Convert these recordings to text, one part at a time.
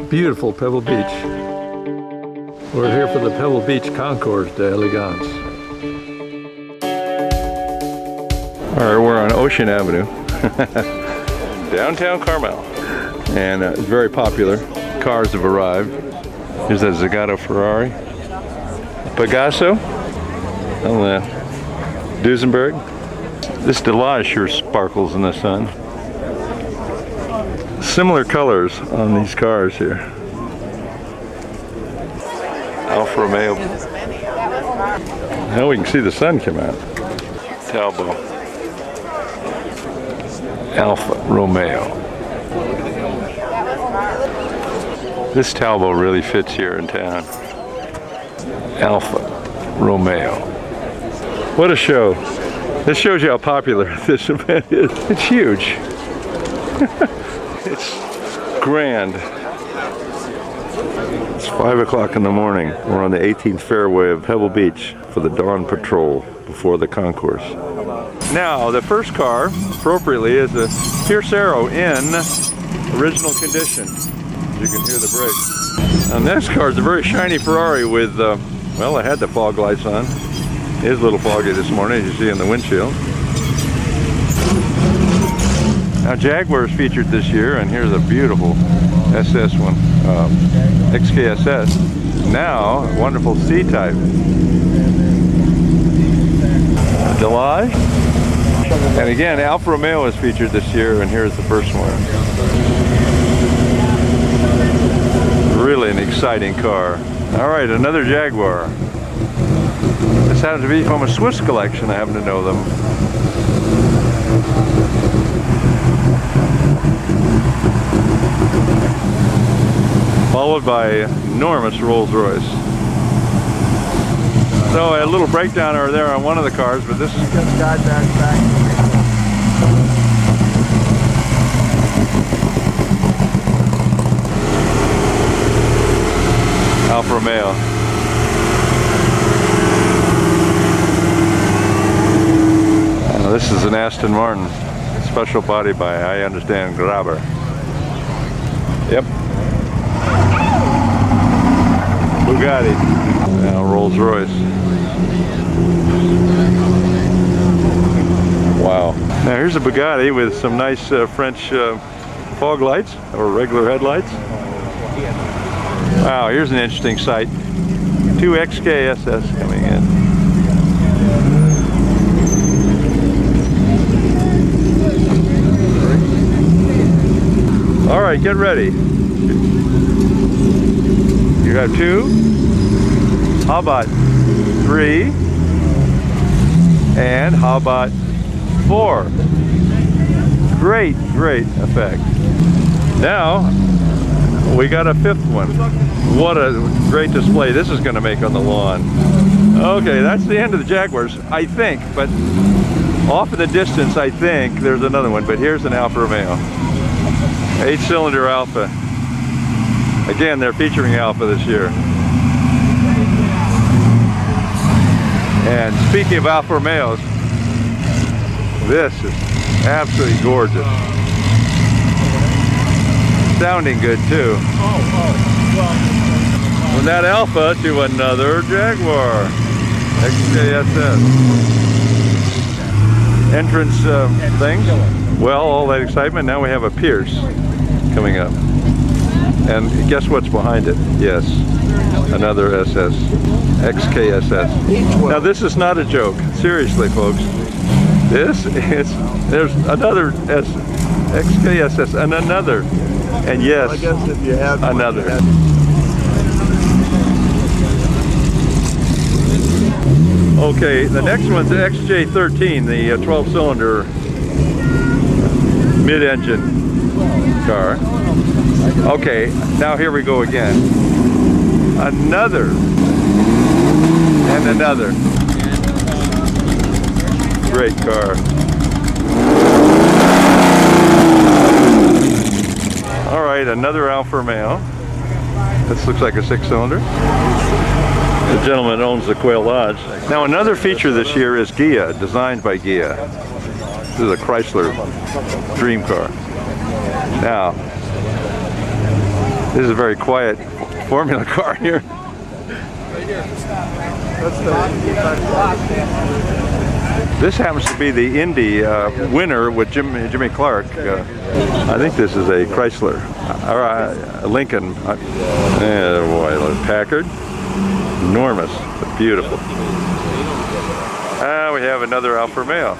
Beautiful Pebble Beach. We're here for the Pebble Beach Concours d'Elegance. Alright, we're on Ocean Avenue, downtown Carmel. And it's very popular. Cars have arrived. Here's that Zagato Ferrari. Pegaso. On the Duesenberg. This Delage sure sparkles in the sun. Similar colors on these cars here. Alfa Romeo. Now we can see the sun come out. Talbot. Alfa Romeo. This Talbot really fits here in town. Alfa Romeo. What a show. This shows you how popular this event is. It's huge. It's grand. It's 5 o'clock in the morning. We're on the 18th fairway of Pebble Beach for the dawn patrol before the concourse. Now, the first car, appropriately, is a Pierce Arrow in original condition. You can hear the brakes. Now, the next car is a very shiny Ferrari with, well, it had the fog lights on. It is a little foggy this morning, as you see in the windshield. Now Jaguar is featured this year, and here's a beautiful SS one, XKSS. Now, a wonderful C-Type. Delage. And again, Alfa Romeo is featured this year, and here's the first one. Really an exciting car. All right, another Jaguar. This happens to be from a Swiss collection. I happen to know them. Followed by enormous Rolls Royce. So a little breakdown over there on one of the cars, but this is just back. Alfa Romeo. This is an Aston Martin, special body by, I understand, Grabber. Yep. Bugatti. Now Rolls Royce. Wow. Now here's a Bugatti with some nice French fog lights, or regular headlights. Wow, here's an interesting sight. 2 XKSS coming in. All right, get ready. You have 2. How about 3? And how about 4? Great, great effect. Now, we got a 5th one. What a great display this is going to make on the lawn. Okay, that's the end of the Jaguars, I think, but off in the distance, I think there's another one, but here's an Alfa Romeo. 8-cylinder Alfa. Again, they're featuring Alfa this year. And speaking of Alfa Romeos, this is absolutely gorgeous. Sounding good too. From that Alfa to another Jaguar. XKSS. Entrance things. Well, all that excitement. Now we have a Pierce coming up. And guess what's behind it? Yes, another SS. XKSS. Now this is not a joke. Seriously, folks. This is, there's another XKSS and another. And yes, well, I guess if you have another. Okay, the next one's the XJ13, the 12-cylinder mid-engine car. Okay, now here we go again. Another. And another. Great car. All right, another Alfa Romeo. This looks like a 6-cylinder. The gentleman owns the Quail Lodge. Now another feature this year is Ghia, designed by Ghia. This is a Chrysler dream car. Now, this is a very quiet formula car here. This happens to be the Indy winner with Jimmy Clark. I think this is a Chrysler, or a Lincoln. Packard. Enormous, but beautiful. We have another Alfa Romeo.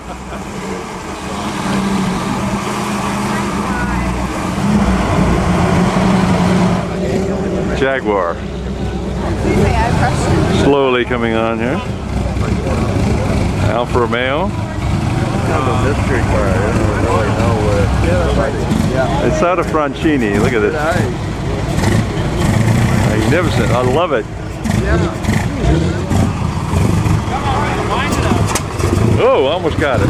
Jaguar. Slowly coming on here. Alfa Romeo. Kind of a mystery car. I don't really know what. It's out of Francini. Look at this. Magnificent. I love it. Oh, almost got it.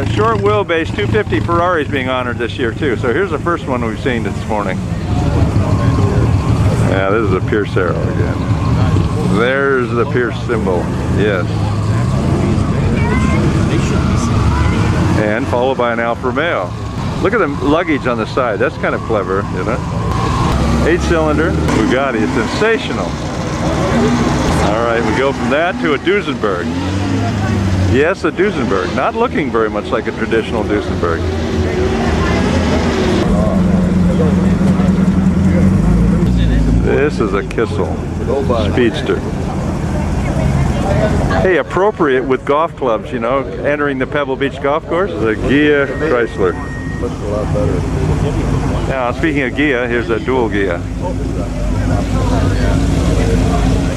A short wheelbase 250 Ferrari is being honored this year too. So here's the first one we've seen this morning. Yeah, this is a Pierce arrow again. There's the Pierce symbol. Yes. And followed by an Alfa Romeo. Look at the luggage on the side. That's kind of clever, isn't it? 8-cylinder Bugatti. It's sensational. All right, we go from that to a Duesenberg. Yes, a Duesenberg. Not looking very much like a traditional Duesenberg. This is a Kissel Speedster. Hey, appropriate with golf clubs, you know, entering the Pebble Beach Golf Course. The Ghia Chrysler. Looks a lot better. Now, speaking of Ghia, here's a dual Ghia.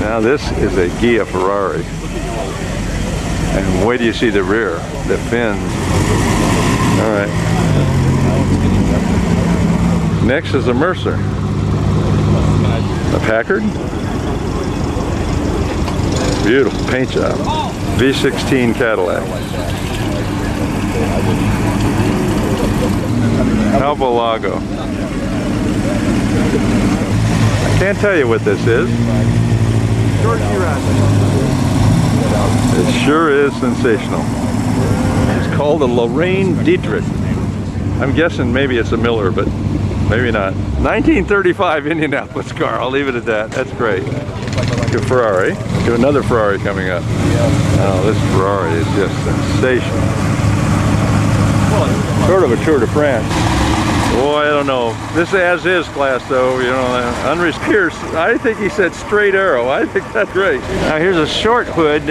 Now, this is a Ghia Ferrari. And wait till you see the rear, the fins. All right. Next is a Mercer. A Packard. Beautiful paint job. V16 Cadillac. Alfa Lago. I can't tell you what this is. It sure is sensational. It's called a Lorraine Dietrich. I'm guessing maybe it's a Miller, but maybe not. 1935 Indianapolis car. I'll leave it at that. That's great. To Ferrari. To another Ferrari coming up. Oh, this Ferrari is just sensational. Sort of a Tour de France. Oh, I don't know. This as-is class, though, you know, Unreal Pierce. I think he said straight arrow. I think that's great. Now here's a short hood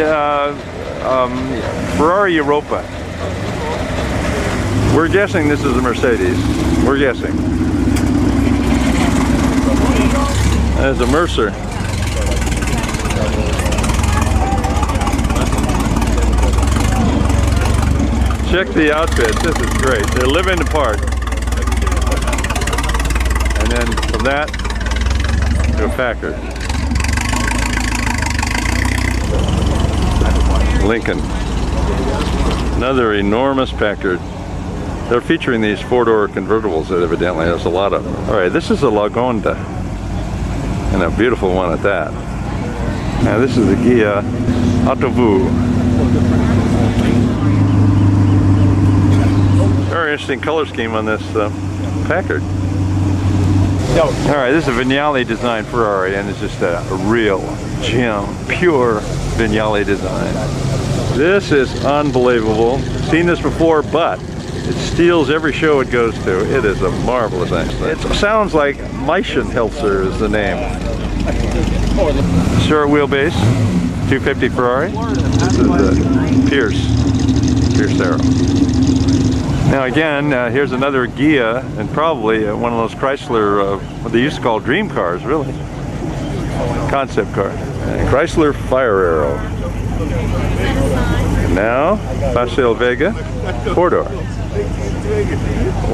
Ferrari Europa. We're guessing this is a Mercedes. We're guessing. There's a Mercer. Check the outfits. This is great. They're living apart. And then from that to a Packard. Lincoln. Another enormous Packard. They're featuring these 4-door convertibles that evidently there's a lot of them. All right, this is a Lagonda. And a beautiful one at that. Now this is the Ghia Autovu. Very interesting color scheme on this Packard. All right, this is a Vignale designed Ferrari, and it's just a real gem, pure Vignale design. This is unbelievable. Seen this before, but it steals every show it goes to. It is a marvelous thing. It sounds like Meichenhelzer is the name. Short wheelbase, 250 Ferrari. This is the Pierce arrow. Now again, here's another Ghia, and probably one of those Chrysler, what they used to call dream cars, really. Concept car. Chrysler Fire Arrow. And now, Paseo Vega, 4-door.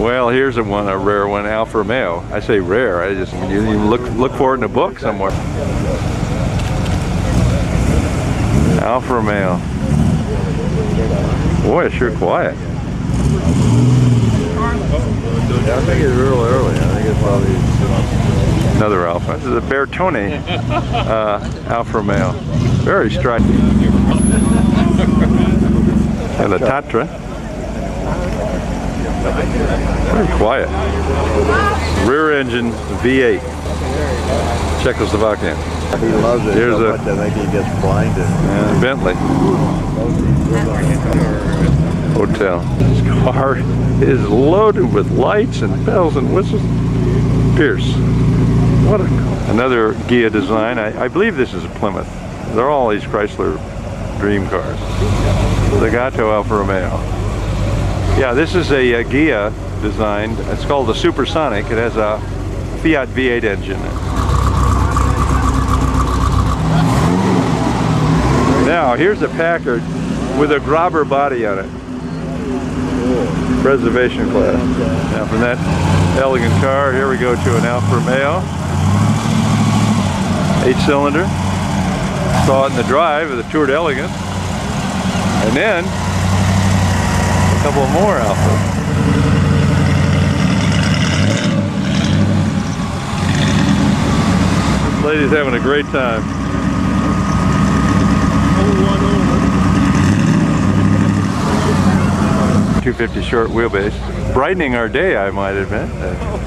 Well, here's a rare one, Alfa Romeo. I say rare, you look for it in a book somewhere. Alfa Romeo. Boy, it's sure quiet. Yeah, I think it's real early. I think it's probably Another Alfa. This is a Bertone Alfa Romeo. Very striking. And the Tatra. Very quiet. Rear engine V8. Czechoslovakian. he loves it Here's so a- much I think he gets blinded. And Bentley Hotel. This car is loaded with lights and bells and whistles. Pierce. What another Ghia-designed. I believe this is a Plymouth. They're all these Chrysler dream cars. The Gato Alfa Romeo. Yeah, this is a Ghia-designed. It's called the Supersonic. It has a Fiat V8 engine. Now, here's a Packard with a grabber body on it. Preservation class. Now, from that elegant car, here we go to an Alfa Romeo. 8-cylinder. Saw it in the drive of the Tour d'Elegance. And then, a couple more Alfas. This lady's having a great time. 250 short wheelbase, brightening our day, I might admit.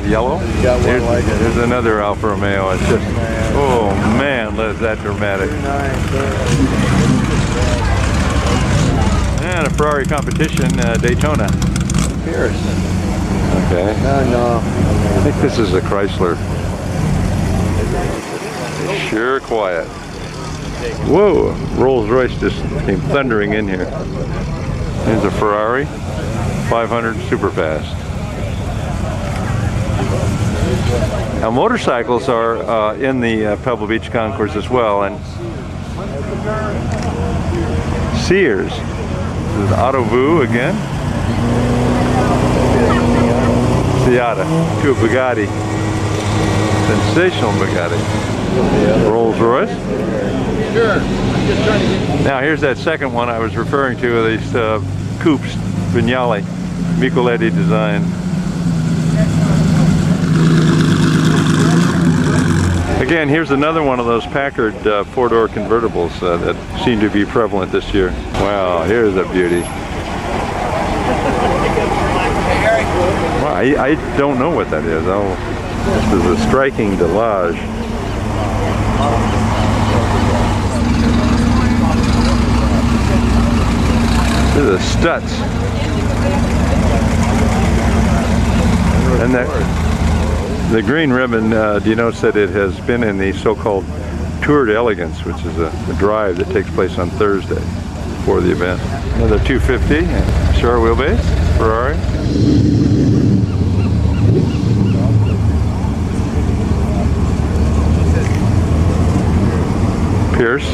Yellow. Got one like it. Here's another Alfa Romeo. It's just, oh man, is that dramatic. And a Ferrari competition, Daytona. Pierce. Okay. No. I think this is a Chrysler. Sure quiet. Whoa, Rolls Royce just came thundering in here. Here's a Ferrari 500 super fast. Now motorcycles are in the Pebble Beach Concours as well, and Sears. This is Otto Vu again. Seata to a Bugatti. Sensational Bugatti. Rolls Royce. Now here's that second one I was referring to, these coupes, Vignale, Michelotti design. Again, here's another one of those Packard four-door convertibles that seem to be prevalent this year. Wow, here's a beauty. Wow, I don't know what that is. Oh, this is a striking Delage. This is a Stutz. And the green ribbon denotes that it has been in the so-called Tour d'Elegance, which is a drive that takes place on Thursday before the event. Another 250, short wheelbase, Ferrari. Pierce.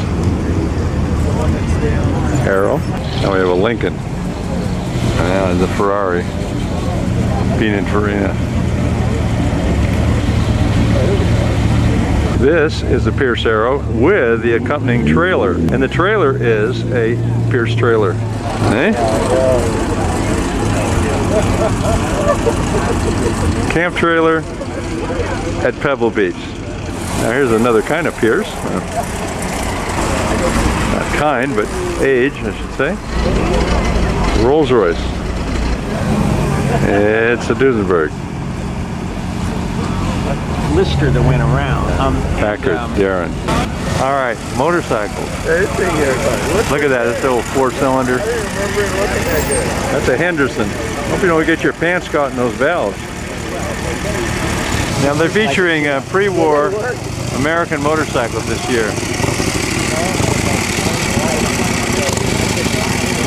Arrow. Now we have a Lincoln. And now the Ferrari. Pininfarina. This is a Pierce Arrow with the accompanying trailer. And the trailer is a Pierce trailer. Eh? Camp trailer at Pebble Beach. Now here's another kind of Pierce. Not kind, but age, I should say. Rolls Royce. It's a Duesenberg. Lister that went around. Packard, Darren. All right, motorcycles. Look at that, this little four-cylinder. That's a Henderson. Hope you don't get your pants caught in those valves. Now they're featuring pre-war American motorcycles this year.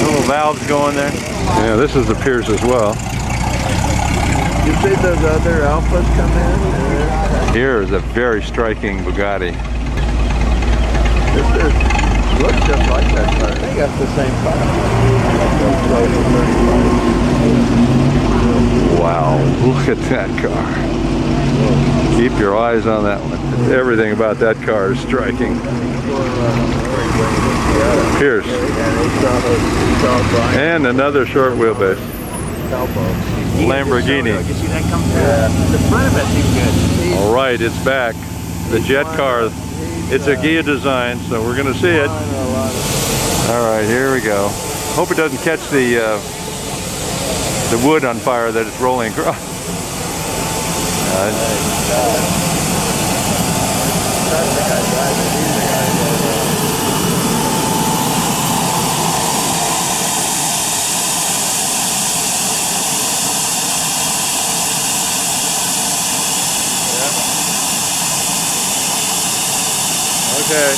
Little valves going there. Yeah, this is the Pierce as well. You see those other Alphas come in? Here is a very striking Bugatti. This looks just like that car. I think that's the same car. Wow, look at that car. Keep your eyes on that one. Everything about that car is striking. Pierce. And another short wheelbase. Lamborghini. You see that come through? The front of it seems good. All right, it's back. The jet car. It's a Ghia-designed, so we're going to see it. All right, here we go. Hope it doesn't catch the wood on fire that it's rolling across. Okay,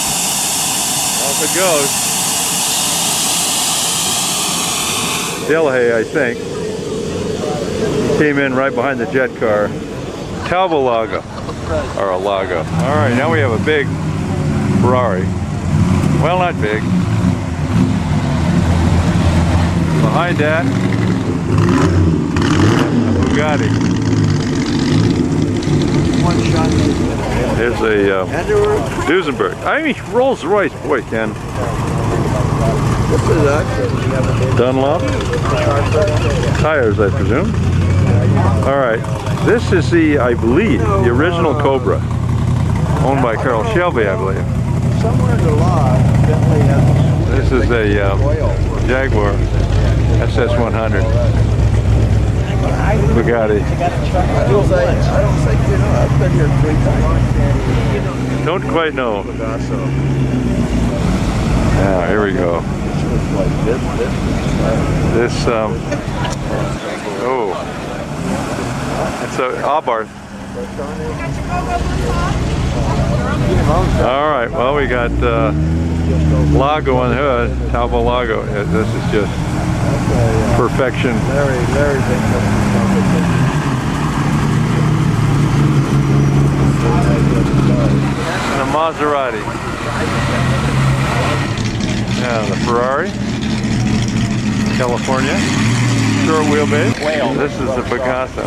off it goes. Delahaye, I think, came in right behind the jet car. Lago, or a Lago. All right, now we have a big Ferrari. Well, not big. Behind that, a Bugatti. There's a Duesenberg. I mean, Rolls Royce. Boy, Ken. Dunlop. Tires, I presume. All right. This is the, I believe, the original Cobra, owned by Carl Shelby, I believe. Somewhere in the law, Vendley has. This is a Jaguar SS100 Bugatti. I don't think you know. I've been here 3 times. Don't quite know. Now here we go. This oh. It's a Abarth. All right, well, we got Lago on the hood, Lago. This is just perfection. Very big. And a Maserati. Yeah, the Ferrari, California. Short wheelbase. This is the Picasso.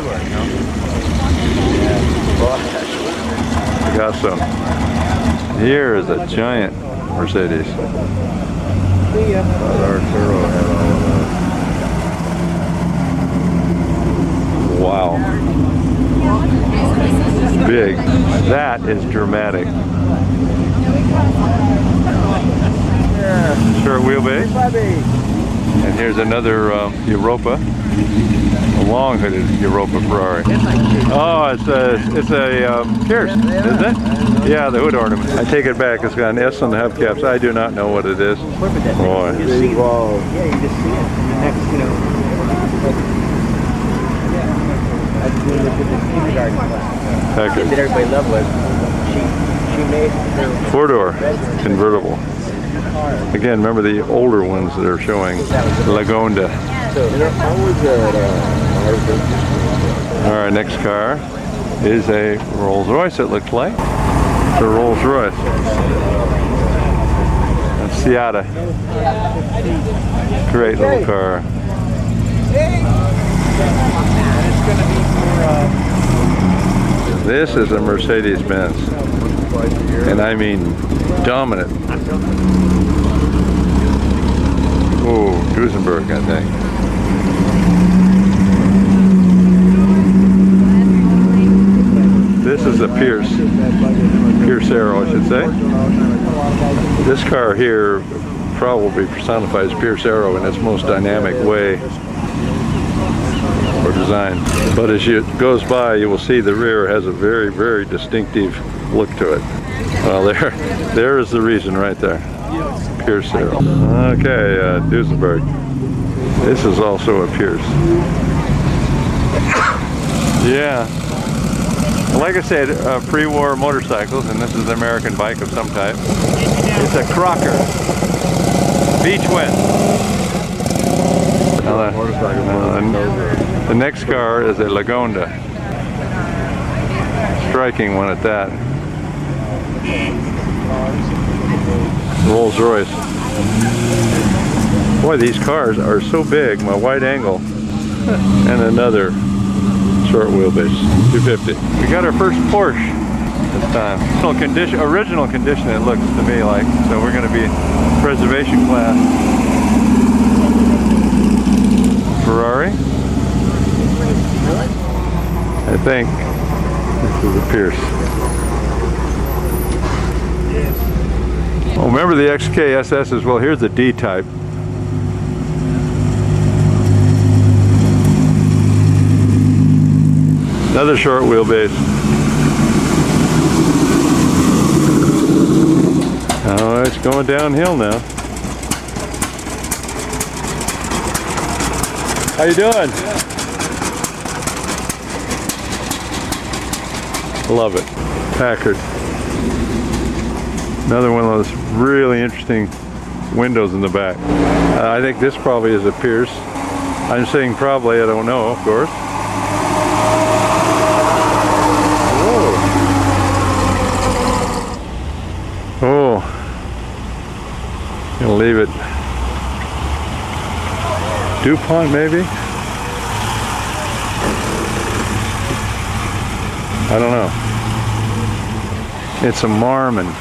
Picasso. Here is a giant Mercedes. Wow. Big. That is dramatic. Short wheelbase. And here's another Europa, a long-hooded Europa Ferrari. Oh, it's a Pierce, isn't it? Yeah, the hood ornament. I take it back. It's got an S on the hubcaps. I do not know what it is. Boy. Yeah, you just see it. Next, you know. Packard. That everybody loved was she made her 4-door convertible. Again, remember the older ones that are showing Lagonda. All right, next car is a Rolls Royce, it looks like. It's a Rolls Royce. A Seata. Great little car. This is a Mercedes-Benz. And I mean dominant. Oh, Duesenberg, I think. This is a Pierce Arrow, I should say. This car here probably personifies Pierce Arrow in its most dynamic way or design. But as it goes by, you will see the rear has a very, very distinctive look to it. Well, there is the reason right there. Pierce Arrow. Okay, Duesenberg. This is also a Pierce. Yeah. Like I said, pre-war motorcycles, and this is an American bike of some type. It's a Crocker. Beach Wind. The next car is a Lagonda. Striking one at that. Rolls Royce. Boy, these cars are so big. My wide angle. And another short wheelbase, 250. We got our first Porsche this time. Original condition it looks to me like. So we're going to be preservation class. Ferrari. I think this is a Pierce. Oh, remember the XKSSs? Well, here's the D-type. Another short wheelbase. Oh, it's going downhill now. How you doing? Love it. Packard. Another one of those really interesting windows in the back. I think this probably is a Pierce. I'm saying probably, I don't know, of course. Oh, gonna leave it. DuPont maybe? I don't know. It's a Marmon.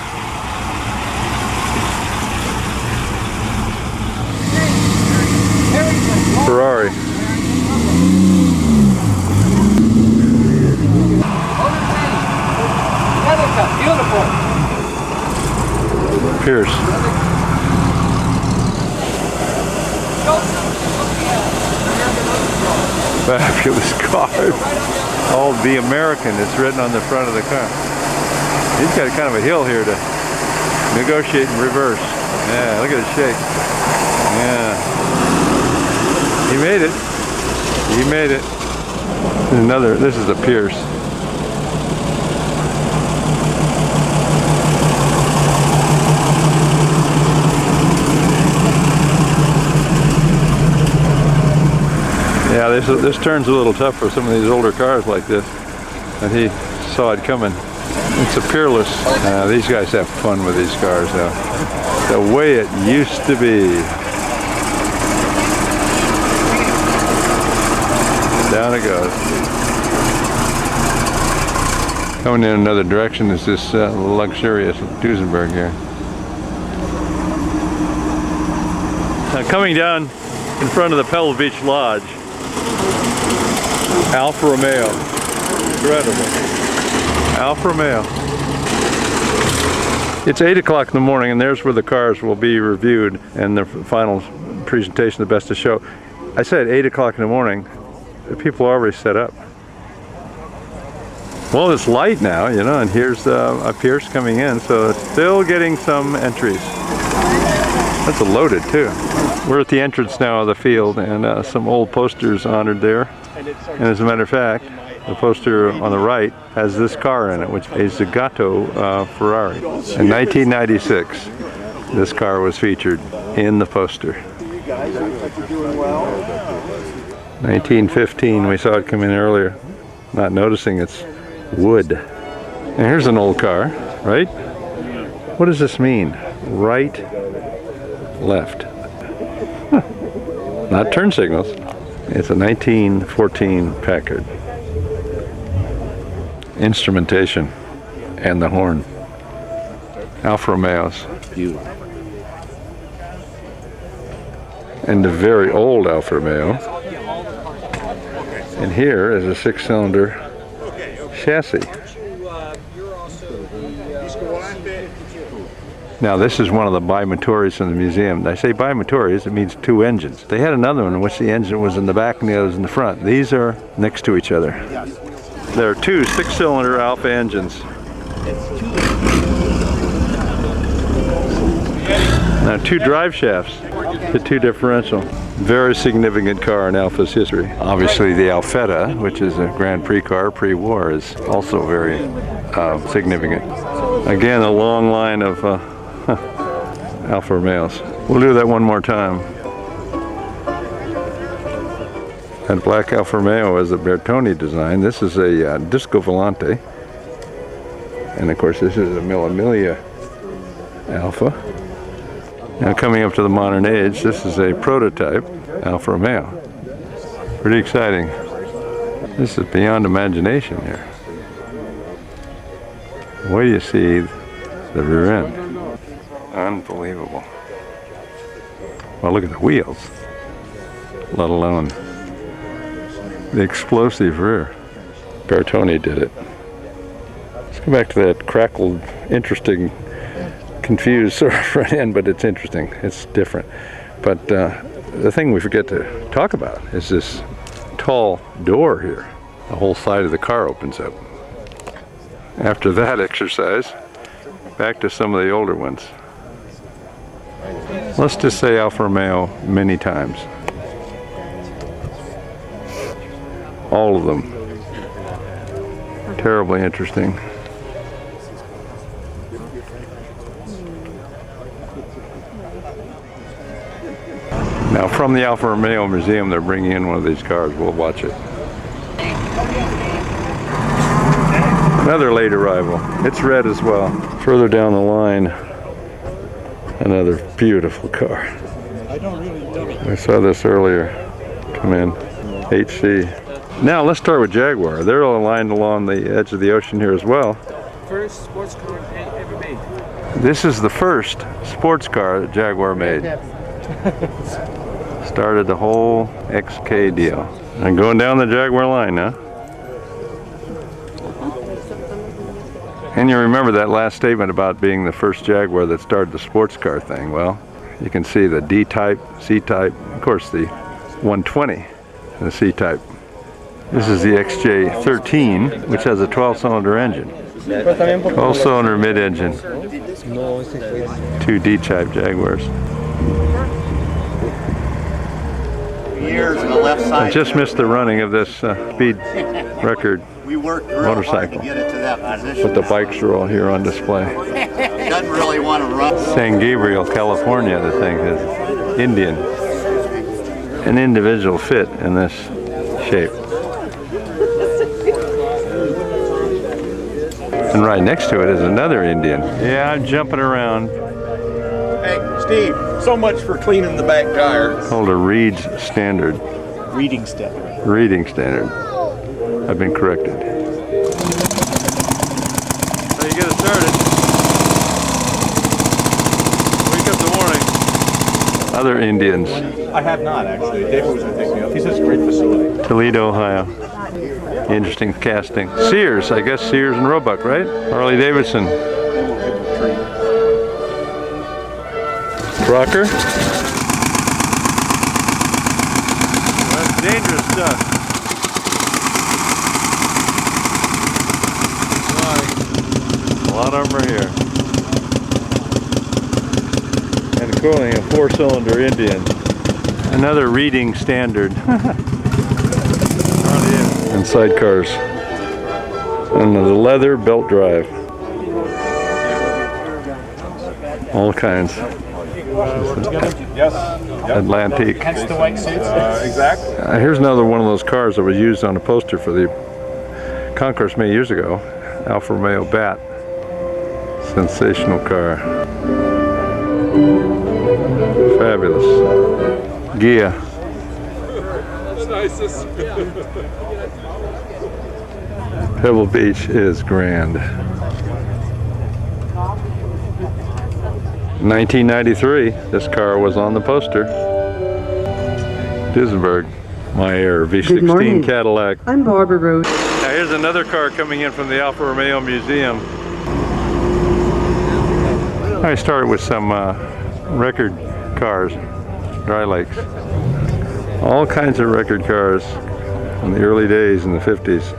Ferrari. Beautiful. Pierce. Fabulous car. All the American is written on the front of the car. He's got kind of a hill here to negotiate in reverse. Yeah, look at it shake. Yeah. He made it. He made it. Another, this is a Pierce. Yeah, this turn's a little tough for some of these older cars like this, and he saw it coming. It's a Peerless. These guys have fun with these cars now. The way it used to be. Down it goes. Coming in another direction is this luxurious Duesenberg here. Now coming down in front of the Pebble Beach Lodge, Alfa Romeo. Incredible. Alfa Romeo. It's 8 o'clock in the morning, and there's where the cars will be reviewed and the final presentation, the best of show. I said 8 o'clock in the morning. The people are already set up. Well, it's light now, you know, and here's a Pierce coming in, so it's still getting some entries. That's a loaded too. We're at the entrance now of the field, and some old posters honored there. And as a matter of fact, the poster on the right has this car in it, which is a Gatto Ferrari. In 1996, this car was featured in the poster. 1915, we saw it come in earlier, not noticing it's wood. And here's an old car, right? What does this mean? Right, left. Huh. Not turn signals. It's a 1914 Packard. Instrumentation and the horn. Alfa Romeos. Beautiful. And the very old Alfa Romeo. And here is a 6-cylinder chassis. Now this is one of the bimotores in the museum. I say bimotores, it means 2 engines. They had another one in which the engine was in the back and the other was in the front. These are next to each other. There are 2 6-cylinder Alfa engines. Now 2 drive shafts, the 2 differential. Very significant car in Alfa's history. Obviously the Alfetta, which is a Grand Prix car pre-war, is also very significant. Again, a long line of Alfa Romeos. We'll do that one more time. That black Alfa Romeo is a Bertone design. This is a Disco Volante. And of course this is a Mille Miglia Alfa. Now coming up to the modern age, this is a prototype Alfa Romeo. Pretty exciting. This is beyond imagination here. Wait till you see the rear end. Unbelievable. Well, look at the wheels, let alone the explosive rear. Bertoni did it. Let's go back to that crackled, interesting, confused sort of front end, but it's interesting. It's different. But the thing we forget to talk about is this tall door here. The whole side of the car opens up. After that exercise, back to some of the older ones. Let's just say Alfa Romeo many times. All of them. Terribly interesting. Now from the Alfa Romeo Museum, they're bringing in one of these cars. We'll watch it. Another late arrival. It's red as well. Further down the line, another beautiful car. I saw this earlier. Come in. HC. Now let's start with Jaguar. They're aligned along the edge of the ocean here as well. First sports car ever made. This is the first sports car that Jaguar made. Started the whole XK deal. And going down the Jaguar line now. And you remember that last statement about being the first Jaguar that started the sports car thing. Well, you can see the D-type, C-type, of course the 120, the C-type. This is the XJ13, which has a 12-cylinder engine. 12-cylinder mid-engine. Two D-type Jaguars. Years on the left side. I just missed the running of this speed record We worked real hard motorcycle. to get it to that position. But the bikes are all here on display. Doesn't really want to run. San Gabriel, California, the thing is Indian. An individual fit in this shape. And right next to it is another Indian. Yeah, I'm jumping around. Hey, Steve, so much for cleaning the back tire. Called a Reed's Standard. Reading standard. Reading Standard. I've been corrected. So you get it started. Wake up the morning. Other Indians. I have not, actually. David was going to take me up. He says it's a great facility. Toledo, Ohio. Interesting casting. Sears, I guess Sears and Roebuck, right? Harley Davidson. Rocker. That's dangerous stuff. A lot of them are here. And cooling a 4-cylinder Indian. Another Reading Standard. And sidecars. And the leather belt drive. All kinds. Yes. Atlantique. Hence the white suits. Exactly. Here's another one of those cars that was used on a poster for the Concours many years ago. Alfa Romeo Bat. Sensational car. Fabulous. Ghia. Pebble Beach is grand. 1993, this car was on the poster. Duesenberg, my Air V16 Cadillac. I'm Barbara Road. Now here's another car coming in from the Alfa Romeo Museum. I started with some record cars, dry lakes. All kinds of record cars in the early days in the 50s.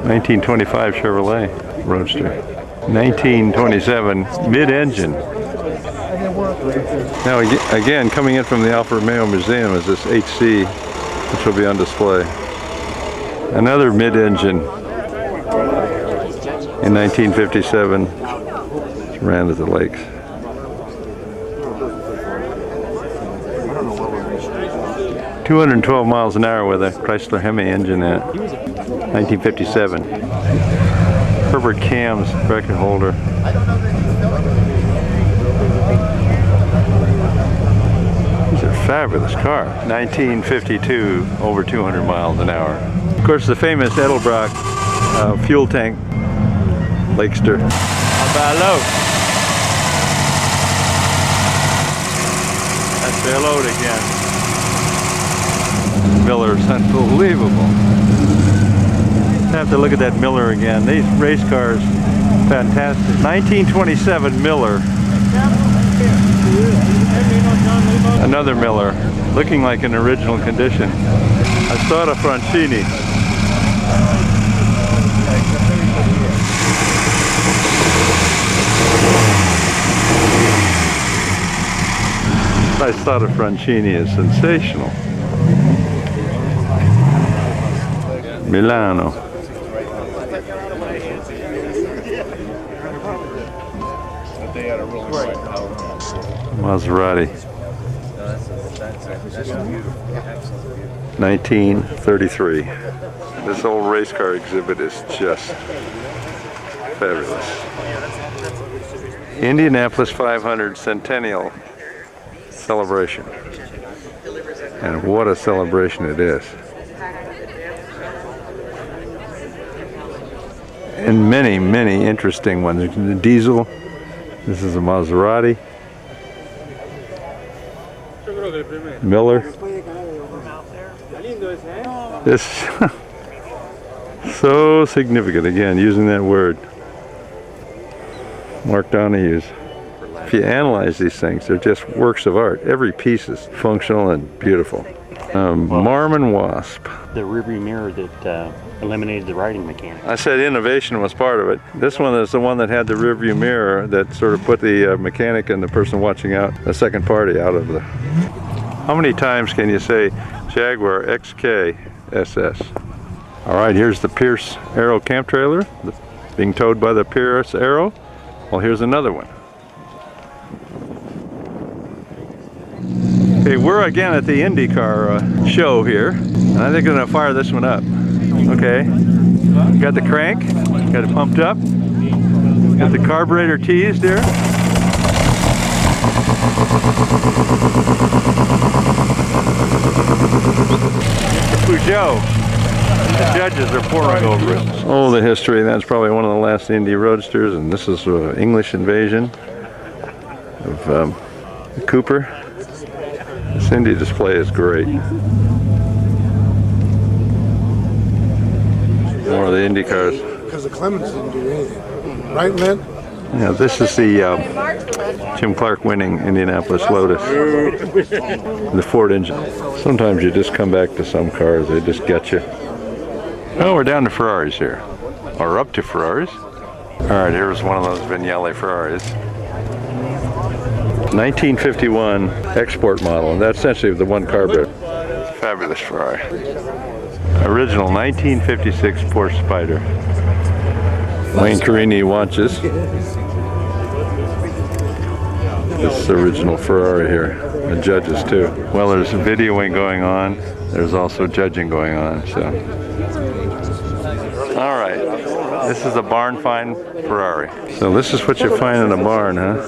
1925 Chevrolet Roadster. 1927 mid-engine. Now again, coming in from the Alfa Romeo Museum is this HC, which will be on display. Another mid-engine in 1957. Ran to the lakes. $212 miles an hour with a Chrysler Hemi engine in it. 1957. Herbert Cam's record holder. These are fabulous car. 1952, over 200 miles an hour. Of course, the famous Edelbrock fuel tank Lakester. Hello. That's their load again. Miller's unbelievable. Have to look at that Miller again. These race cars, fantastic. 1927 Miller. Another Miller, looking like an original condition. I saw a Francini. I thought a Francini is sensational. Milano. Maserati. 1933. This old race car exhibit is just fabulous. Indianapolis 500 Centennial celebration. And what a celebration it is. And many, many interesting ones. The diesel. This is a Maserati. Miller. This so significant, again, using that word. Mark Donahue's. If you analyze these things, they're just works of art. Every piece is functional and beautiful. Marmon Wasp. The rearview mirror that eliminated the riding mechanic. I said innovation was part of it. This one is the one that had the rearview mirror that sort of put the mechanic and the person watching out, the second party, out of the... How many times can you say Jaguar XK SS? All right, here's the Pierce Arrow camp trailer, being towed by the Pierce Arrow. Well, here's another one. Okay, we're again at the IndyCar show here, and I think I'm gonna fire this one up. Okay, got the crank, got it pumped up, got the carburetor teased here. Peugeot. The judges are pouring over it. Oh, the history. That's probably one of the last Indy Roadsters, and this is English invasion of Cooper. This Indy display is great. More of the Indy cars. Because the Clements didn't do anything. Right, Lynn? Yeah, this is the Jim Clark winning Indianapolis Lotus. The Ford engine. Sometimes you just come back to some cars, they just get you. Oh, we're down to Ferraris here. Or up to Ferraris. Alright, here's one of those Vignale Ferraris. 1951 export model, and that's essentially the one carburetor. Fabulous Ferrari. Original 1956 Porsche Spider. Wayne Carini watches. This original Ferrari here. And judges too. Well, there's videoing going on. There's also judging going on, so. All right, this is a barn find Ferrari. So this is what you find in a barn, huh?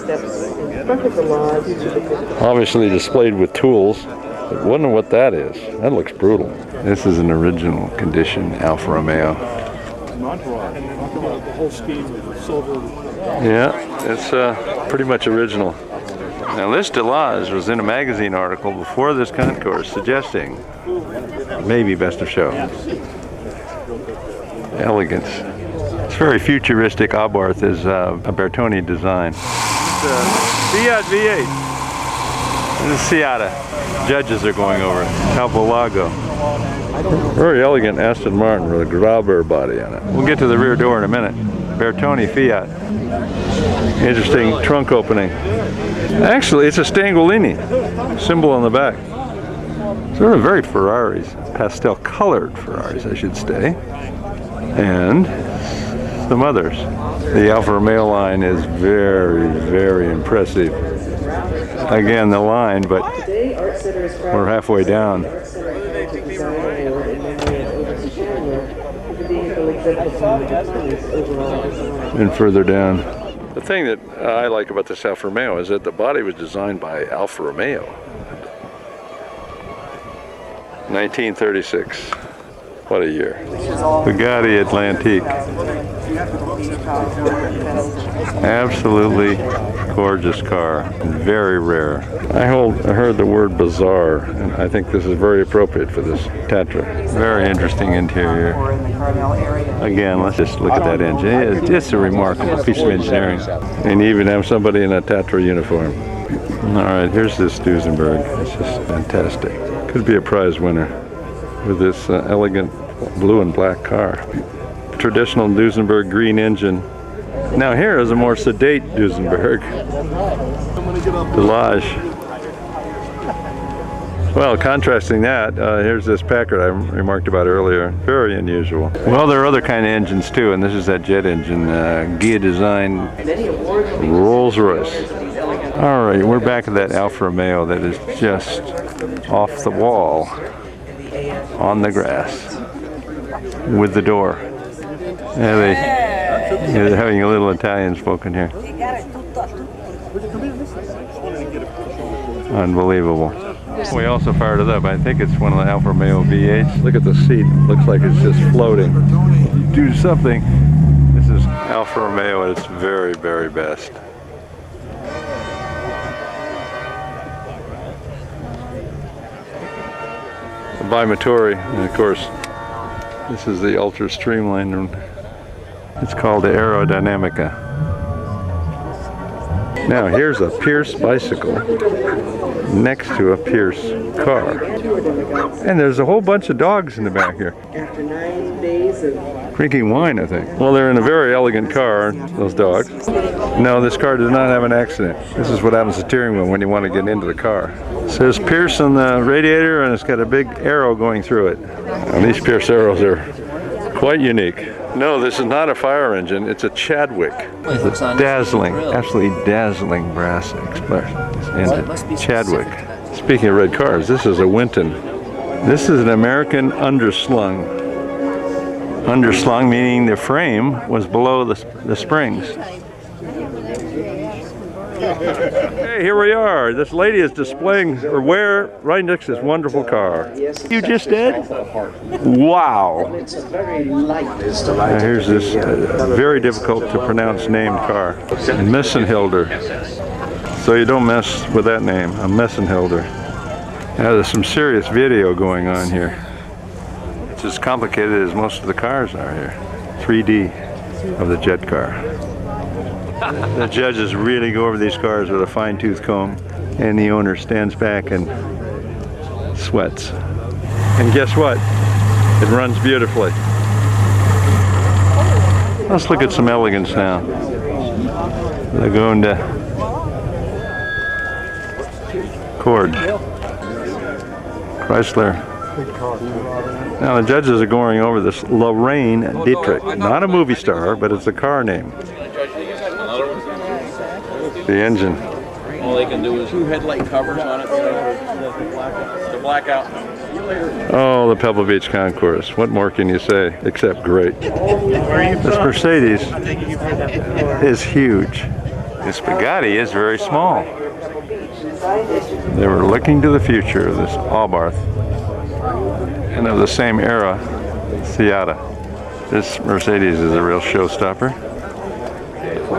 Obviously displayed with tools. But wonder what that is. That looks brutal. This is an original condition Alfa Romeo. Yeah, it's pretty much original. Now this Delage was in a magazine article before this concours suggesting maybe best of show. Elegance. It's very futuristic. Abarth is a Bertoni design. Fiat V8. This is Seata. Judges are going over it. Capolago. Very elegant Aston Martin with a grabber body on it. We'll get to the rear door in a minute. Bertoni Fiat. Interesting trunk opening. Actually, it's a Stangolini symbol on the back. Sort of very Ferraris. Pastel colored Ferraris, I should say. And some others. The Alfa Romeo line is very, very impressive. Again, the line, but we're halfway down. And further down. The thing that I like about this Alfa Romeo is that the body was designed by Alfa Romeo. 1936. What a year. Bugatti Atlantique. Absolutely gorgeous car, very rare. I heard the word bizarre, and I think this is very appropriate for this Tatra. Very interesting interior. Again, let's just look at that engine. It's just a remarkable piece of engineering. And you even have somebody in a Tatra uniform. All right, here's this Duesenberg. It's just fantastic. Could be a prize winner with this elegant blue and black car. Traditional Duesenberg green engine. Now here is a more sedate Duesenberg. Delage. Well, contrasting that, here's this Packard I remarked about earlier. Very unusual. Well, there are other kind of engines too, and this is that jet engine, Ghia-designed Rolls-Royce. All right, we're back at that Alfa Romeo that is just off the wall, on the grass, with the door. Yeah, they're having a little Italian spoken here. Unbelievable. We also fired it up. I think it's one of the Alfa Romeo V8s. Look at the seat. Looks like it's just floating. Do something. This is Alfa Romeo at its very, very best. The Bimotori, and of course, this is the ultra streamlined one. It's called the Aerodynamica. Now here's a Pierce bicycle next to a Pierce car. And there's a whole bunch of dogs in the back here. After 9 days of Drinking wine, I think. Well, they're in a very elegant car, those dogs. No, this car does not have an accident. This is what happens to the steering wheel when you want to get into the car. It says Pierce on the radiator, and it's got a big arrow going through it. And these Pierce arrows are quite unique. No, this is not a fire engine, it's a Chadwick. It's a dazzling, absolutely dazzling brass engine. Chadwick. Speaking of red cars, this is a Winton. This is an American underslung. Underslung meaning the frame was below the springs. Hey, here we are. This lady is displaying her wear right next to this wonderful car. You just did? Wow. Now here's this very difficult to pronounce named car. Messenhilder. So you don't mess with that name, a Messenhilder. Now there's some serious video going on here. It's as complicated as most of the cars are here. 3D of the jet car. The judges really go over these cars with a fine-tooth comb, and the owner stands back and sweats. And guess what? It runs beautifully. Let's look at some elegance now. Lagonda Cord. Chrysler. Now the judges are going over this Lorraine Dietrich. Not a movie star, but it's a car name. The engine. All they can do is 2 headlight covers on it, the blackout. Oh, the Pebble Beach Concours. What more can you say except great? This Mercedes is huge. This Bugatti is very small. They were looking to the future of this Abarth and of the same era, Seata. This Mercedes is a real showstopper.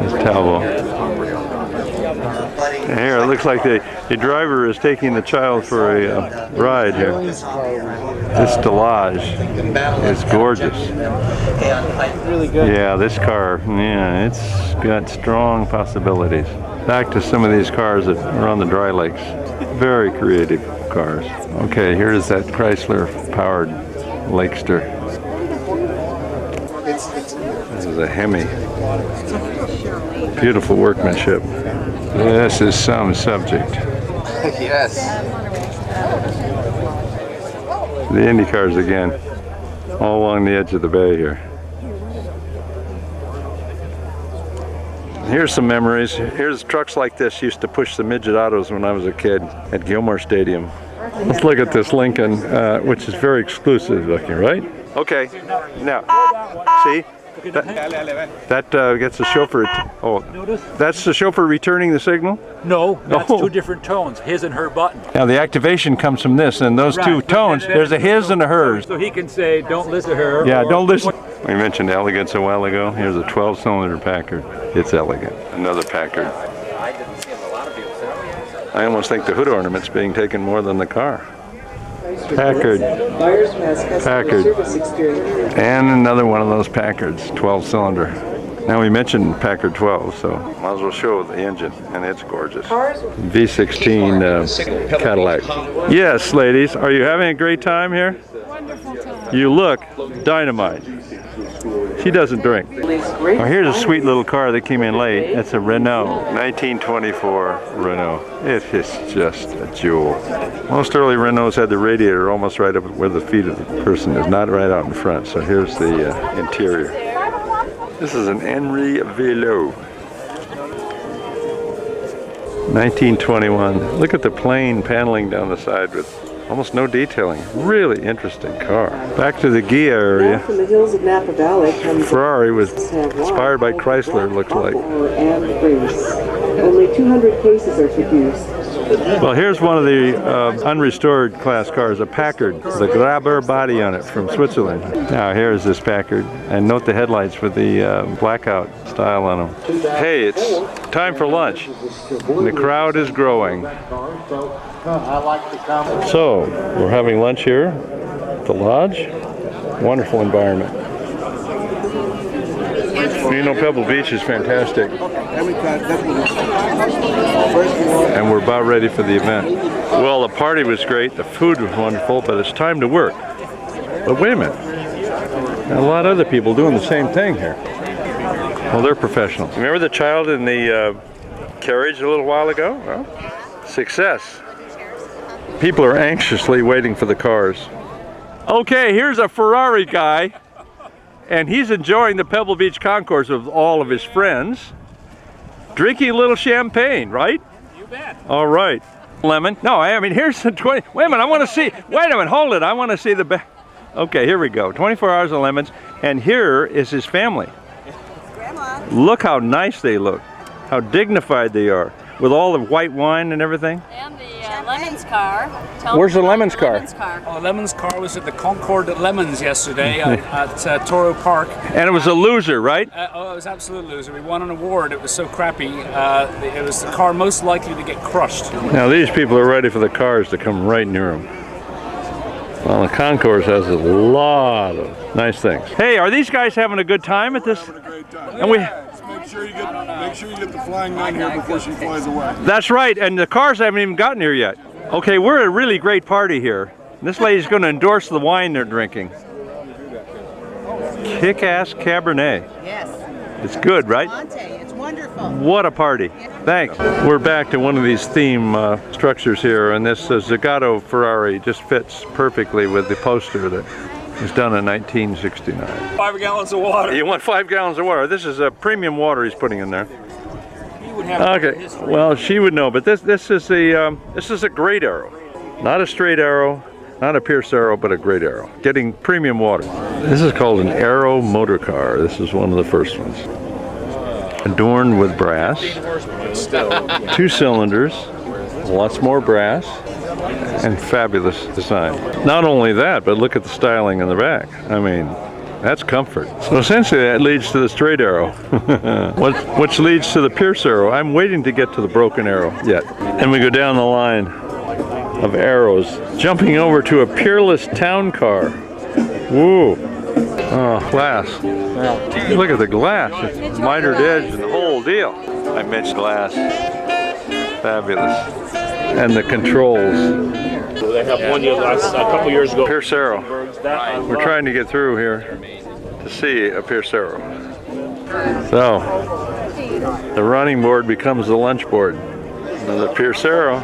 This Talbot. And here it looks like the driver is taking the child for a ride here. This Delage is gorgeous. Really good. Yeah, this car, yeah, it's got strong possibilities. Back to some of these cars that are on the dry lakes. Very creative cars. Okay, here's that Chrysler powered Lakester. This is a Hemi. Beautiful workmanship. This is some subject. Yes. The Indy cars again, all along the edge of the bay here. Here's some memories. Here's trucks like this used to push the midget autos when I was a kid at Gilmore Stadium. Let's look at this Lincoln, which is very exclusive looking, right? Okay, now, see? That gets the chauffeur. Oh, that's the chauffeur returning the signal? No, that's Oh. two different tones, his and her button. Now the activation comes from this, and those two Right. tones, there's a his and a hers. So he can say, don't listen to her. Yeah, or- don't listen. We mentioned elegance a while ago. Here's a 12-cylinder Packard. It's elegant. Another Packard. I almost think the hood ornament's being taken more than the car. Packard. Packard. And another one of those Packards, 12-cylinder. Now we mentioned Packard 12, so might as well show the engine, and it's gorgeous. V16 Cadillac. Yes, ladies, are you having a great time here? Wonderful time. You look dynamite. She doesn't drink. Oh, here's a sweet little car that came in late. It's a Renault, 1924 Renault. It is just a jewel. Most early Renaults had the radiator almost right up where the feet of the person is, not right out in front. So here's the interior. This is an Henry Velo. 1921. Look at the plain paneling down the side with almost no detailing. Really interesting car. Back to the Ghia area. From the hills of Napa Valley comes Ferrari was inspired by Chrysler, it looks like. And Greece. Only 200 cases are produced. Well, here's one of the unrestored class cars, a Packard, the Grabber body on it from Switzerland. Now here's this Packard, and note the headlights with the blackout style on them. Hey, it's time for lunch, and the crowd is growing. So, we're having lunch here at the lodge. Wonderful environment. You know, Pebble Beach is fantastic. And we're about ready for the event. Well, the party was great, the food was wonderful, but it's time to work. But wait a minute. A lot of other people doing the same thing here. Well, they're professionals. Remember the child in the carriage a little while ago? Well, success. People are anxiously waiting for the cars. Okay, here's a Ferrari guy. And he's enjoying the Pebble Beach Concours with all of his friends, drinking a little champagne, right? You bet. All right. Lemon. No, I mean, here's the 20. Wait a minute, I want to see. Wait a minute, hold it. I want to see the back. Okay, here we go. 24 hours of lemons. And here is his family. Grandma. Look how nice they look. How dignified they are. With all the white wine and everything. And the Lemons car. Where's the Lemons car? Lemons car. Oh, Lemons car was at the Concord at Lemons yesterday at Toro Park. And it was a loser, right? Oh, it was an absolute loser. We won an award. It was so crappy. It was the car most likely to get crushed. Now these people are ready for the cars to come right near them. Well, the Concours has a lot of nice things. Hey, are these guys having a good time at this? Having a great time. And we. Make sure you get the flying nun here before she flies away. That's right, and the cars haven't even gotten here yet. Okay, we're at a really great party here. This lady's going to endorse the wine they're drinking. Kick-ass Cabernet. Yes. It's good, right? Monte, it's wonderful. What a party. Thanks. We're back to one of these theme structures here, and this Zagato Ferrari just fits perfectly with the poster that was done in 1969. 5 gallons of water. You want 5 gallons of water? This is a premium water he's putting in there. He would have Okay, well, she would know, but this is a great arrow. Not a straight arrow, not a Pierce arrow, but a great arrow. Getting premium water. This is called an Arrow motor car. This is one of the first ones. Adorned with brass, 2 cylinders, lots more brass, and fabulous design. Not only that, but look at the styling in the back. I mean, that's comfort. So essentially that leads to the straight arrow, which leads to the Pierce arrow. I'm waiting to get to the broken arrow yet. And we go down the line of arrows, jumping over to a peerless town car. Woo! Oh, glass. Look at the glass. It's mitered edge and the whole deal. I mentioned glass. Fabulous. And the controls. They have one year last a couple years ago. Pierce arrow. We're trying to get through here to see a Pierce arrow. So, the running board becomes the lunch board. Another Pierce arrow.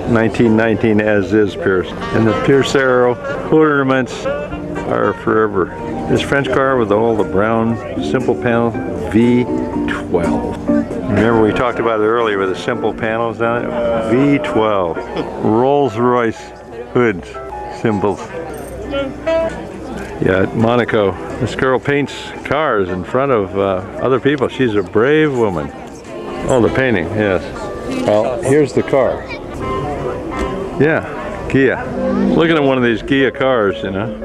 1919 as is Pierce. And the Pierce arrow ornaments are forever. This French car with all the brown simple panel V12. Remember we talked about it earlier with the simple panels down it? V12. Rolls-Royce hoods, symbols. Yeah, at Monaco. This girl paints cars in front of other people. She's a brave woman. Oh, the painting, yes. Well, here's the car. Yeah, Ghia. Looking at one of these Ghia cars, you know.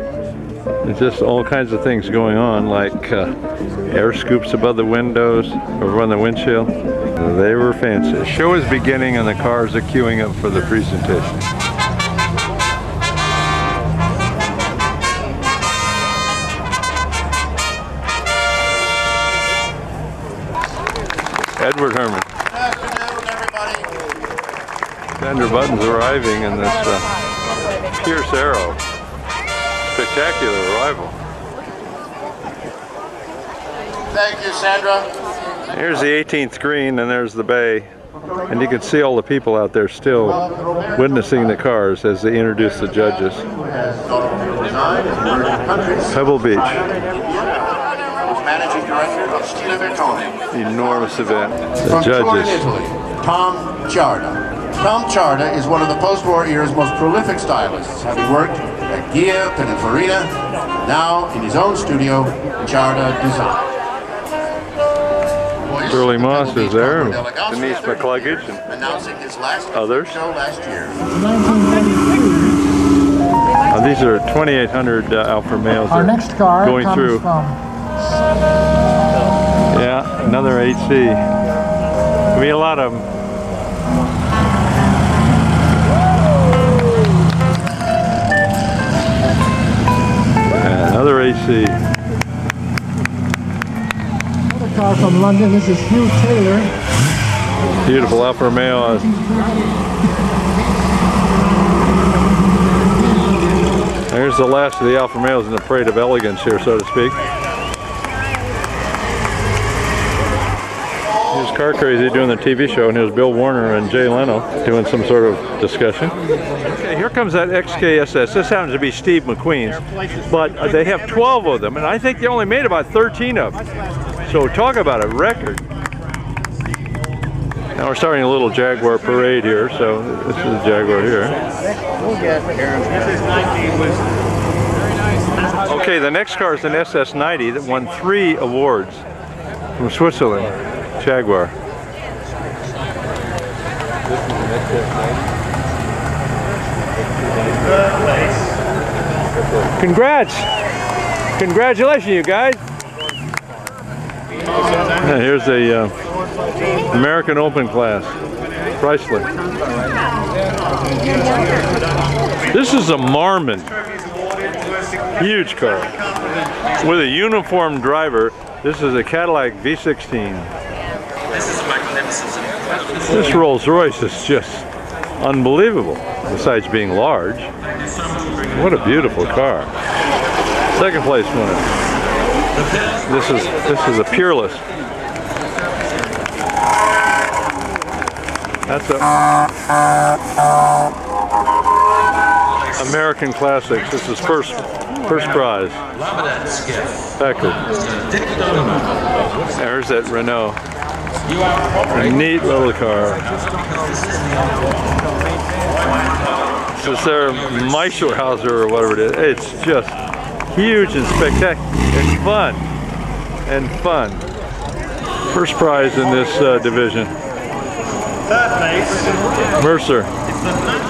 There's just all kinds of things going on, like air scoops above the windows, over on the windshield. They were fancy. The show is beginning and the cars are queuing up for the presentation. Edward Herman. Good afternoon, everybody. Sandra Button's arriving in this Pierce Arrow. Spectacular arrival. Thank you, Sandra. Here's the 18th green and there's the bay. And you can see all the people out there still witnessing the cars as they introduce the judges. Pebble Beach. Managing Director of Stile Bertone. Enormous event. The From Turin, judges. Italy, Tom Ciarda. Tom Ciarda is one of the post-war era's most prolific stylists, having worked at Ghia, Pininfarina, now in his own studio, Ciarda Design. Shirley Moss is there, Denise McCluggage, and announcing his last others. show last year. These are 2,800 Alfa Romeos. Our next car going comes through. from Yeah, another 8C. There'll be a lot of them. Yeah, another 8C. another car from London. This is Hugh Taylor. Beautiful Alfa Romeo. There's the last of the Alfa Romeos in the parade of elegance here, so to speak. Here's Car Crazy doing the TV show, and here's Bill Warner and Jay Leno doing some sort of discussion. Okay, here comes that XKSS. This happens to be Steve McQueen's, but they have 12 of them, and I think they only made about 13 of them. So talk about a record. Now we're starting a little Jaguar parade here, so this is the Jaguar here. Okay, the next car is an SS90 that won 3 awards from Switzerland. Jaguar. Congrats! Congratulations, you guys! Yeah, here's a American Open class, Chrysler. This is a Marmon, huge car, with a uniformed driver. This is a Cadillac V16. This Rolls Royce is just unbelievable, besides being large. What a beautiful car. Second place winner. This is a Peerless. That's a American Classics. This is first prize. Packard. There's that Renault. A neat little car. This is their Meischerhauser or whatever it is. It's just huge and spectacular and fun. First prize in this division. Mercer.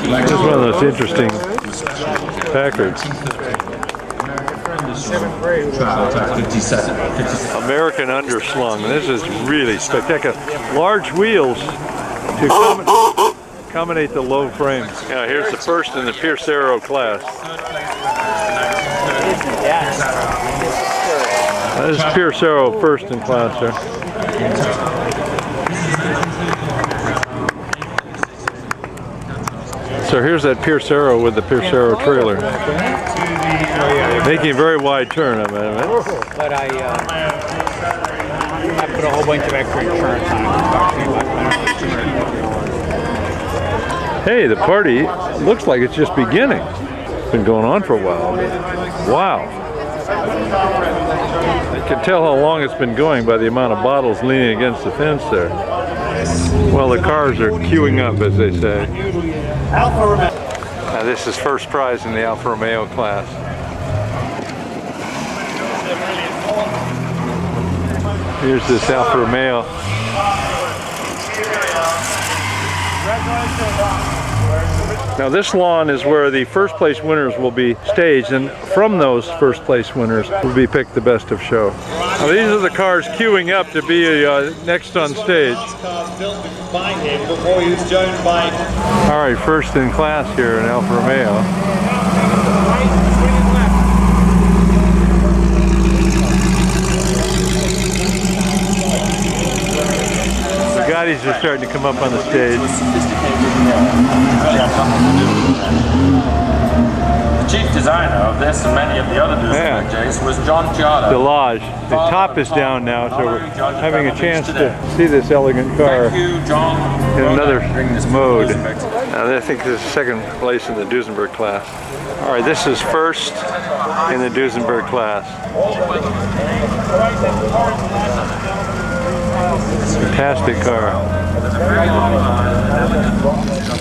This is one of those interesting Packards. American underslung. This is really spectacular. Large wheels to accommodate the low frame. Now here's the first in the Pierce Arrow class. This is Pierce Arrow first in class there. So here's that Pierce Arrow with the Pierce Arrow trailer. Making a very wide turn, I mean. But I put a whole bunch of extra insurance on it. Hey, the party looks like it's just beginning. It's been going on for a while. Wow. I can tell how long it's been going by the amount of bottles leaning against the fence there. Well, the cars are queuing up, as they say. Now, this is first prize in the Alfa Romeo class. Here's this Alfa Romeo. Now this lawn is where the first place winners will be staged, and from those first place winners will be picked the best of show. Now these are the cars queuing up to be next on stage. Alright, first in class here in Alfa Romeo. Bugattis are starting to come up on the stage. The chief designer of this and many of the other Duesenberg J's was John Giada. Delage. The top is down now, so we're having a chance to see this elegant car in another mode. Now, I think this is second place in the Duesenberg class. All right, this is first in the Duesenberg class. Fantastic car.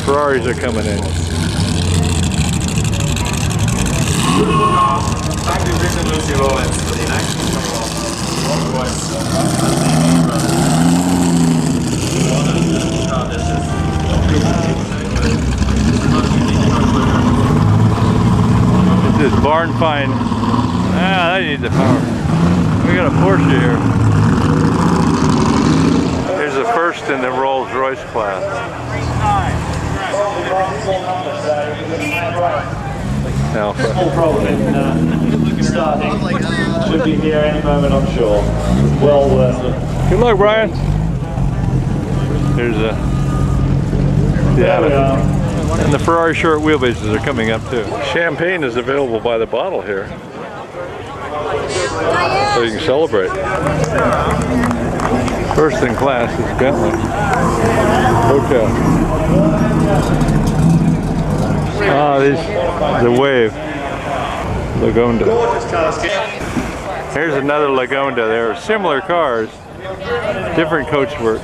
Ferraris are coming in. This is barn find. I need the power. We got a Porsche here. Here's the first in the Rolls Royce class. Alpha. Small problem in starting. Should be here any moment, I'm sure. Well worth it. Good luck, Brian. Here's and the Ferrari short wheelbases are coming up too. Champagne is available by the bottle here, so you can celebrate. First in class is Bentley Hotel. The Wave Lagonda. Here's another Lagonda. There are similar cars, different coachwork.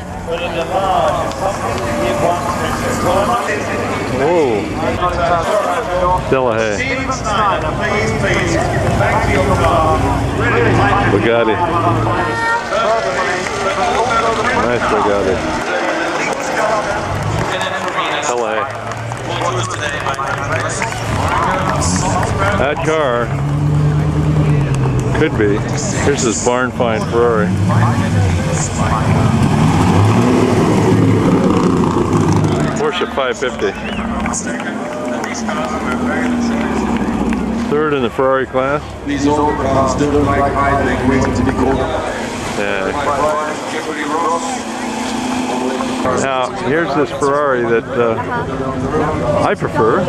Whoa. Delahaye. Bugatti. Nice Bugatti. Delahaye. That car could be. Here's this barn find Ferrari. Porsche 550. Third in the Ferrari class. These old cars still look like idling, waiting to be called. Yeah. Now, here's this Ferrari that I prefer.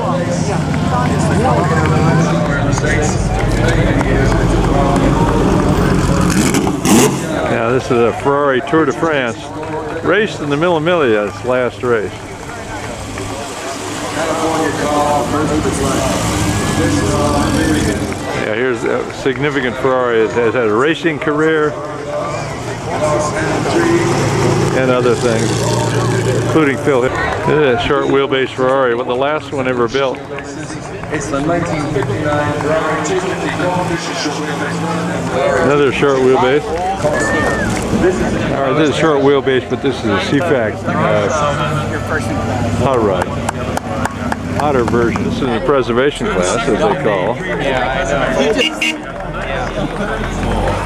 Now, this is a Ferrari Tour de France. Raced in the Mille Miglia, its last race. Yeah, here's a significant Ferrari. It has had a racing career and other things, including Phil. This is a short wheelbase Ferrari, but the last one ever built. It's the 1959 Another short wheelbase. Alright, this is a short wheelbase, but this is a CFAC hot rod. Hotter version. This is the preservation class, as they call.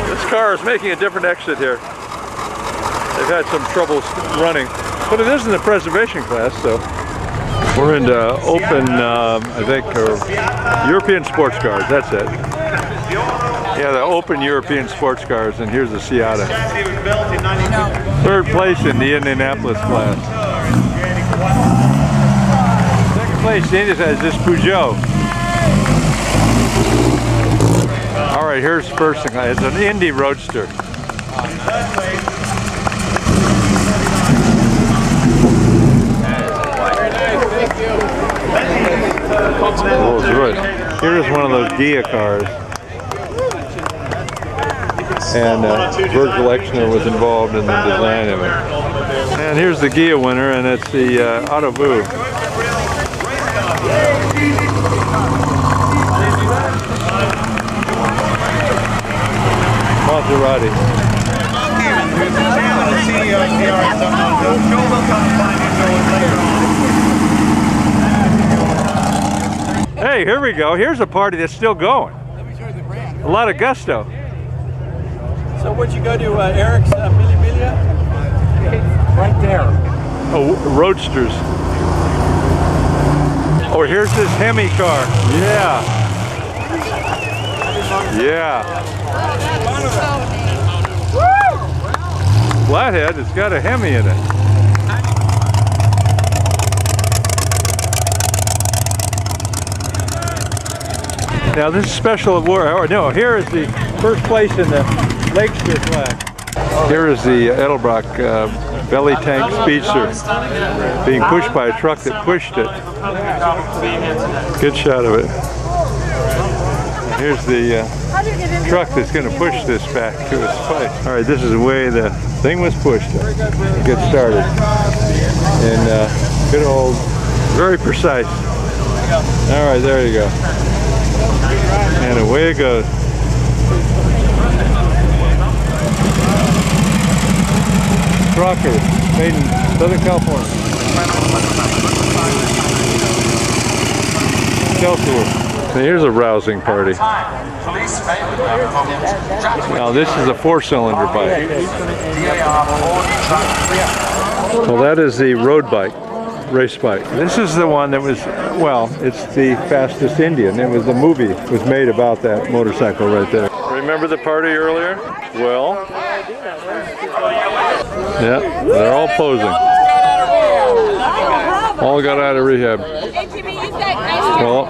This car is making a different exit here. They've had some trouble running, but it is in the preservation class, so we're into open, I think, or European sports cars. That's it. Yeah, the open European sports cars, and here's the Seata. Third place in the Indianapolis class. Second place in India is this Peugeot. All right, here's first thing. It's an Indy Roadster. Rolls-Royce. Here's one of those Ghia cars. And Virgil Exner was involved in the design of it. And here's the Ghia winner, and it's the Autobus. Maserati. Hey, here we go. Here's a party that's still going. Let me show you the brand. A lot of gusto. So would you go to Eric's Millimelia? Right there. Oh, roadsters. Oh, here's this Hemi car. Yeah. Yeah. Flathead, it's got a Hemi in it. Now this is special award. Oh, no, here is the first place in the Lakester flag. Here is the Edelbrock belly tank speedster being pushed by a truck that pushed it. Good shot of it. Here's the truck that's going to push this back to its place. All right, this is the way the thing was pushed to get started. And good old, very precise. All right, there you go. And away it goes. Rocker, made in Southern California. Chelsea. Now here's a rousing party. Now this is a 4-cylinder bike. Well, that is the road bike, race bike. This is the one that was, well, it's the fastest Indian. It was the movie was made about that motorcycle right there. Remember the party earlier? Well, yeah, they're all posing. All got out of rehab. Well,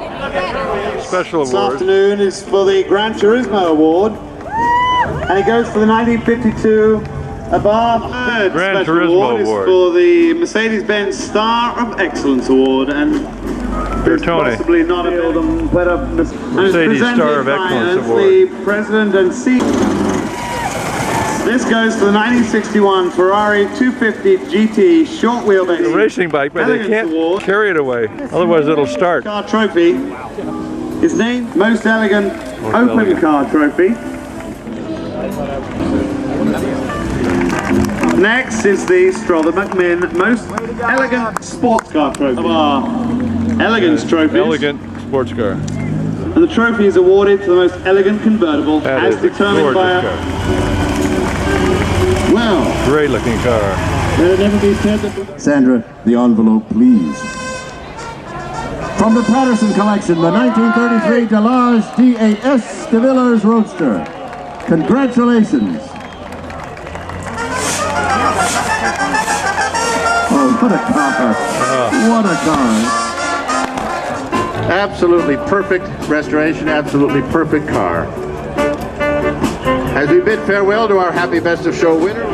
special award. This afternoon is for the Gran Turismo Award, and it goes for the 1952 Abarth. Gran Special Turismo Award is Award. for the Mercedes-Benz Star of Excellence Award, and For Tony. possibly not a building, but a Mercedes Star of Excellence Award. The President and CEO. This goes to the 1961 Ferrari 250 GT short wheelbase. A racing bike, but they can't carry it away. Otherwise it'll start. Car trophy is named Most Elegant Open Car Trophy. Next is the Strother McMinn Most Elegant Sports Car Trophy. Of our elegance trophies. Elegant sports car. And the trophy is awarded to the most elegant convertible as determined by a great looking car. Sandra, the envelope, please. From the Patterson collection, the 1933 Delage DAS de Villers Roadster. Congratulations. Oh, what a car. What a car. Absolutely perfect restoration, absolutely perfect car. As we bid farewell to our happy Best of Show winner,